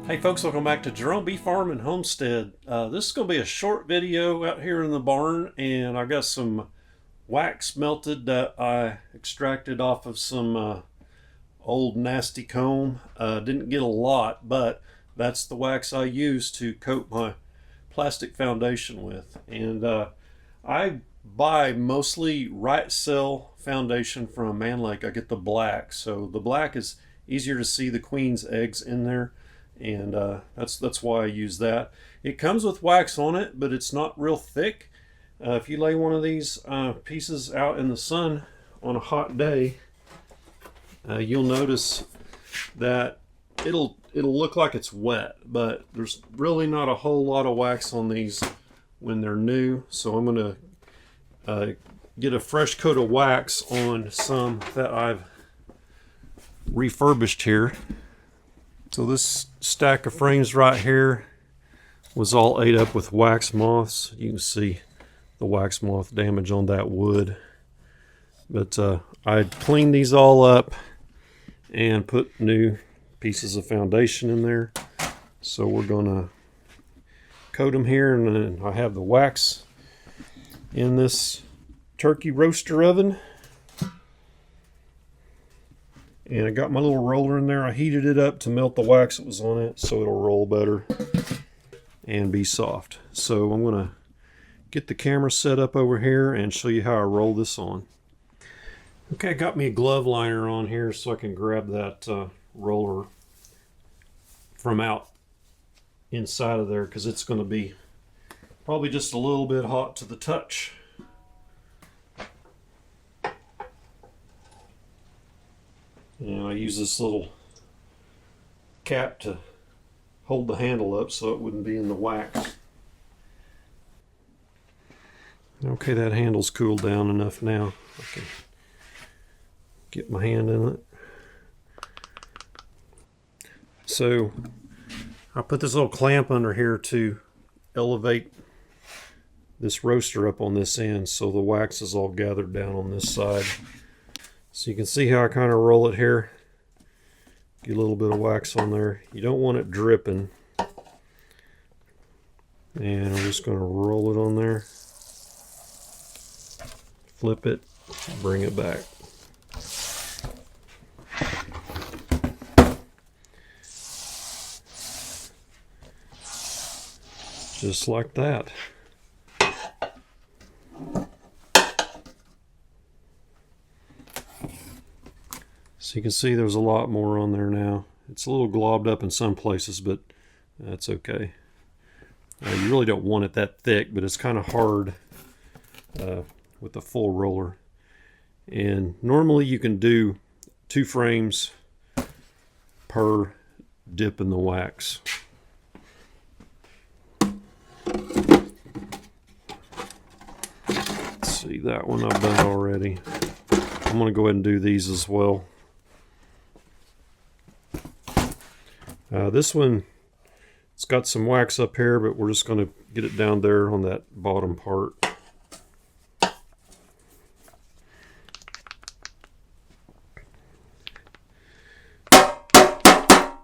Hey folks, welcome back to Jerome Bee Farm and Homestead. This is going to be a short video out here in the barn, and I've got some wax melted that I extracted off of some old nasty comb. Didn't get a lot, but that's the wax I use to coat my plastic foundation with. And I buy mostly right cell foundation from Man Lake. I get the black, so the black is easier to see the queen's eggs in there. And that's why I use that. It comes with wax on it, but it's not real thick. If you lay one of these pieces out in the sun on a hot day, you'll notice that it'll look like it's wet, but there's really not a whole lot of wax on these when they're new. So I'm going to get a fresh coat of wax on some that I've refurbished here. So this stack of frames right here was all ate up with wax moths. You can see the wax moth damage on that wood. But I cleaned these all up and put new pieces of foundation in there. So we're gonna coat them here, and then I have the wax in this turkey roaster oven. And I got my little roller in there. I heated it up to melt the wax that was on it so it'll roll better and be soft. So I'm going to get the camera set up over here and show you how I roll this on. Okay, I got me a glove liner on here so I can grab that roller from out inside of there, because it's going to be probably just a little bit hot to the touch. And I use this little cap to hold the handle up so it wouldn't be in the wax. Okay, that handle's cooled down enough now. I can get my hand in it. So I put this little clamp under here to elevate this roaster up on this end so the wax is all gathered down on this side. So you can see how I kind of roll it here. Get a little bit of wax on there. You don't want it dripping. And I'm just going to roll it on there. Flip it, bring it back. Just like that. So you can see there's a lot more on there now. It's a little globbed up in some places, but that's okay. You really don't want it that thick, but it's kind of hard with the full roller. And normally you can do 2 frames per dip in the wax. Let's see, that one I've done already. I'm going to go ahead and do these as well. This one, it's got some wax up here, but we're just going to get it down there on that bottom part.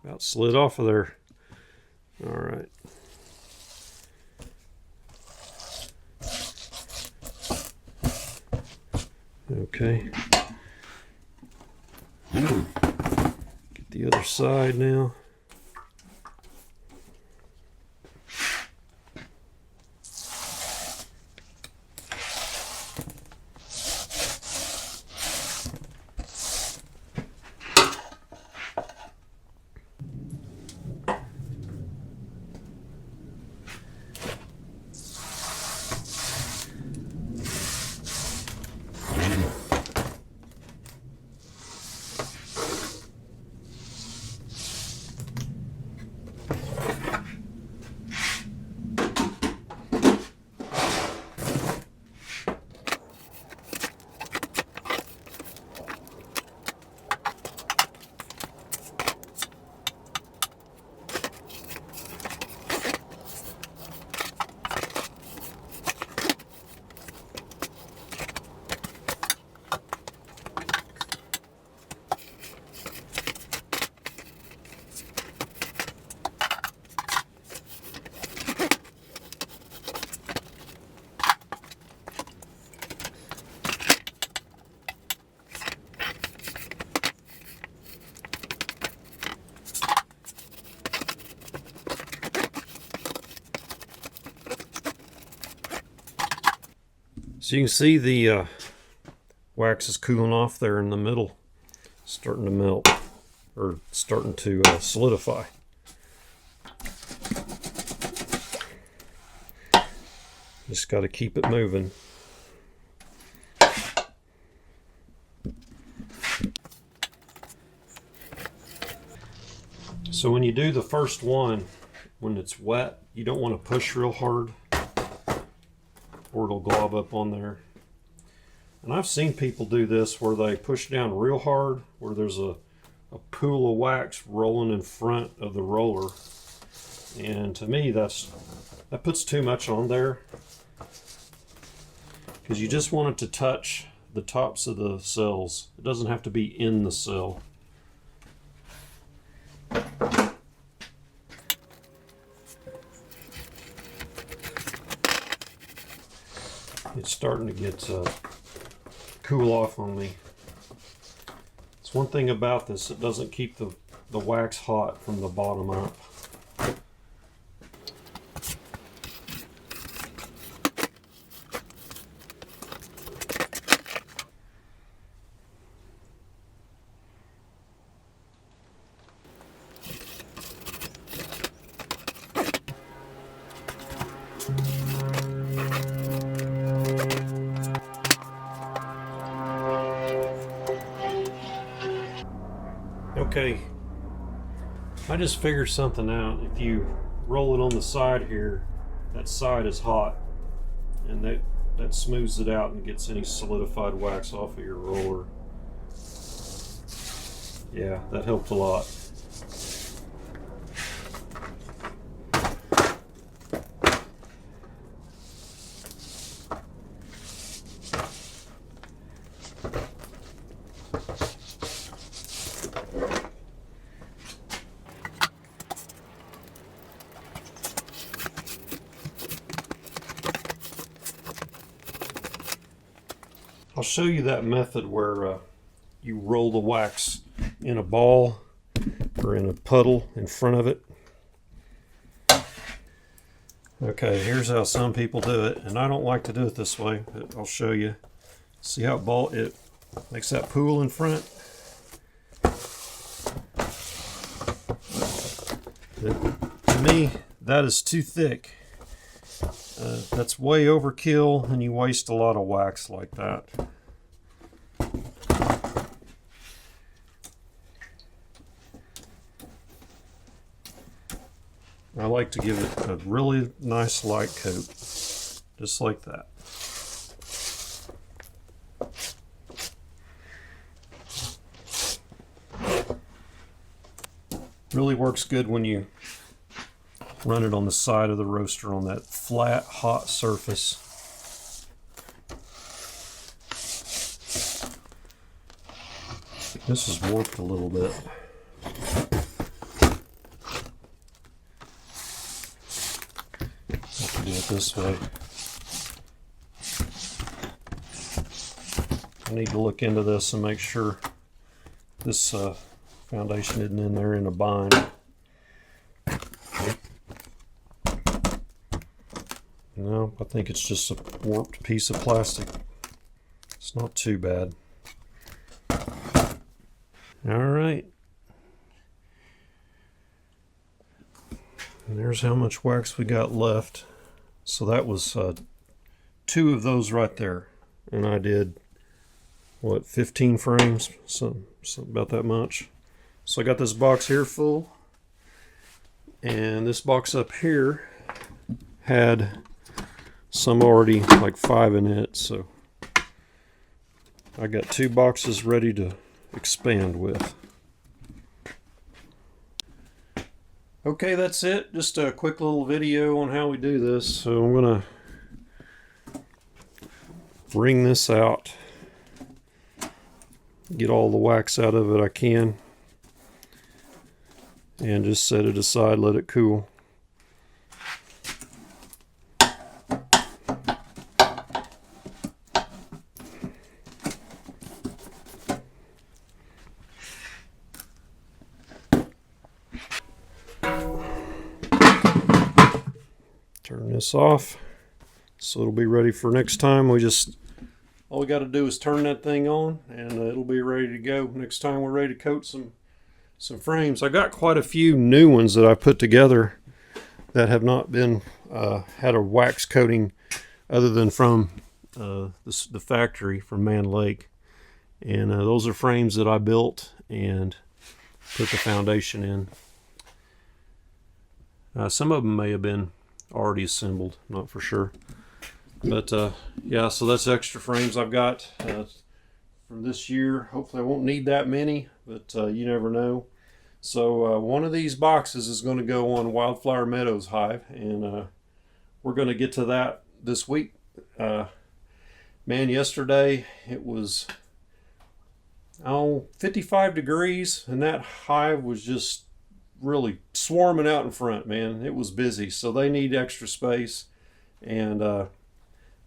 About slid off of there. All right. Okay. Get the other side now. So you can see the wax is cooling off there in the middle, starting to melt or starting to solidify. Just got to keep it moving. So when you do the first one, when it's wet, you don't want to push real hard or it'll glob up on there. And I've seen people do this where they push down real hard, where there's a pool of wax rolling in front of the roller. And to me, that puts too much on there, because you just want it to touch the tops of the cells. It doesn't have to be in the cell. It's starting to get cool off on me. It's one thing about this, it doesn't keep the wax hot from the bottom up. Okay, I just figured something out. If you roll it on the side here, that side is hot, and that smooths it out and gets any solidified wax off of your roller. Yeah, that helped a lot. I'll show you that method where you roll the wax in a ball or in a puddle in front of it. Okay, here's how some people do it, and I don't like to do it this way, but I'll show you. See how it makes that pool in front? To me, that is too thick. That's way overkill, and you waste a lot of wax like that. I like to give it a really nice light coat, just like that. Really works good when you run it on the side of the roaster on that flat, hot surface. This is warped a little bit. Have to do it this way. I need to look into this and make sure this foundation isn't in there in a bind. No, I think it's just a warped piece of plastic. It's not too bad. All right. And there's how much wax we got left. So that was 2 of those right there. And I did, what, 15 frames? Something about that much. So I got this box here full. And this box up here had some already like 5 in it, so I got 2 boxes ready to expand with. Okay, that's it. Just a quick little video on how we do this. So I'm gonna wring this out, get all the wax out of it I can, and just set it aside, let it cool. Turn this off, so it'll be ready for next time. All we got to do is turn that thing on, and it'll be ready to go next time we're ready to coat some frames. I got quite a few new ones that I put together that have not been had a wax coating other than from the factory from Man Lake, and those are frames that I built and put the foundation in. Some of them may have been already assembled, not for sure, but yeah, so that's extra frames I've got from this year. Hopefully I won't need that many, but you never know. So one of these boxes is going to go on Wildflower Meadows hive, and we're going to get to that this week. Man, yesterday it was 55 degrees, and that hive was just really swarming out in front, man. It was busy, so they need extra space, and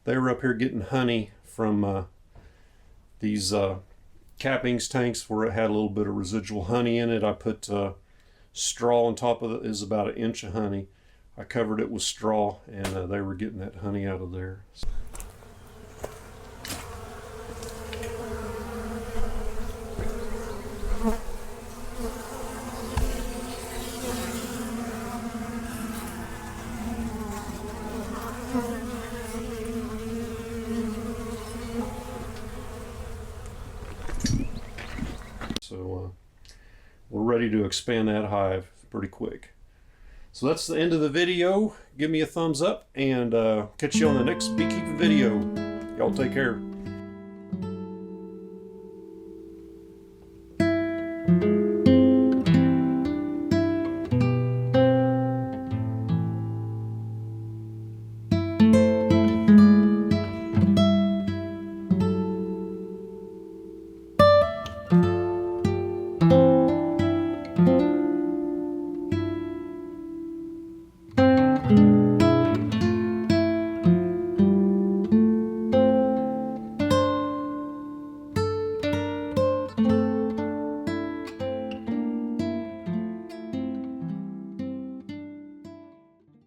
they were up here getting honey from these cappings tanks where it had a little bit of residual honey in it. I put straw on top of it. Is about an inch of honey. I covered it with straw, and they were getting that honey out of there. So we're ready to expand that hive pretty quick. So that's the end of the video. Give me a thumbs up, and catch you on the next beekeeping video. Y'all take care.